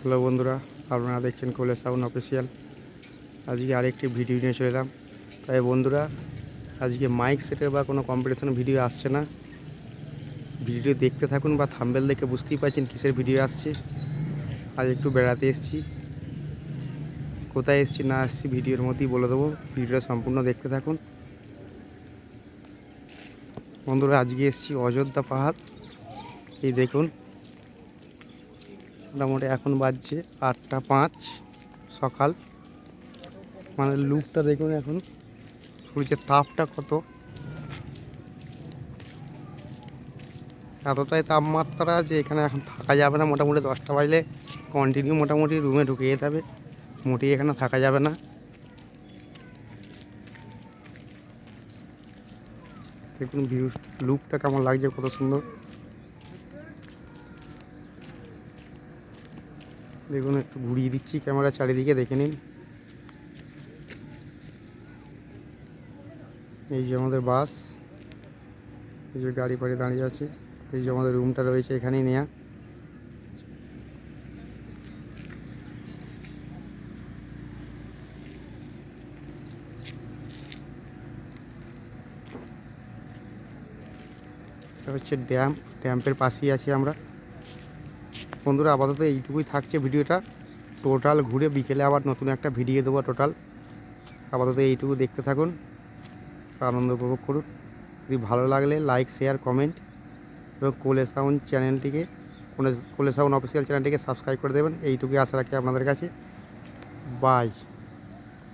Hello বন্ধুরা, আপনারা দেখছেন কোলে সাউন্ড অফিসিয়াল। আজকে আরেকটি ভিডিও নিয়ে চলে এলাম। তাই বন্ধুরা, আজকে মাইক সেটের বা কোনো কম্পিটিশন ভিডিও আসছে না। ভিডিও দেখতে থাকুন বা থাম্বনেল দেখে বুঝতেই পারছেন কিসের ভিডিও আসছে। আজ একটু বেড়াতে এসেছি, কোথায় এসেছি না আসছি ভিডিওর মধ্যেই বলে দেবো। ভিডিওটা সম্পূর্ণ দেখতে থাকুন বন্ধুরা। আজকে এসেছি অযোধ্যা পাহাড়। এই দেখুন, মোটামুটি এখন বাজছে 8টা 5 সকাল। মানে লুকটা দেখুন, এখন সূর্যের তাপটা কত, এতটাই তাপমাত্রা যে এখানে এখন থাকা যাবে না। মোটামুটি 10টা বাজলে কন্টিনিউ মোটামুটি রুমে ঢুকে যেতে হবে, মোটেই এখানে থাকা যাবে না। দেখুন ভিউ, লুকটা কেমন লাগছে, কত সুন্দর। দেখুন, একটু ঘুরিয়ে দিচ্ছি ক্যামেরা চারিদিকে, দেখে নিন। এই যে আমাদের বাস, এই যে গাড়ি ফাড়ি দাঁড়িয়ে আছে, এই যে আমাদের রুমটা রয়েছে এখানেই নেওয়া। এটা হচ্ছে ড্যাম, ড্যাম্পের পাশেই আছি আমরা বন্ধুরা। আপাতত এইটুকুই থাকছে ভিডিওটা। টোটাল ঘুরে বিকেলে আবার নতুন একটা ভিডিও দেবো টোটাল। আপাতত এইটুকু দেখতে থাকুন, আনন্দ উপভোগ করুন। যদি ভালো লাগলে লাইক, শেয়ার, কমেন্ট এবং কোলে সাউন্ড চ্যানেলটিকে, কোলে সাউন্ড অফিসিয়াল চ্যানেলটিকে সাবস্ক্রাইব করে দেবেন। এইটুকুই আশা রাখি আপনাদের কাছে। বাই।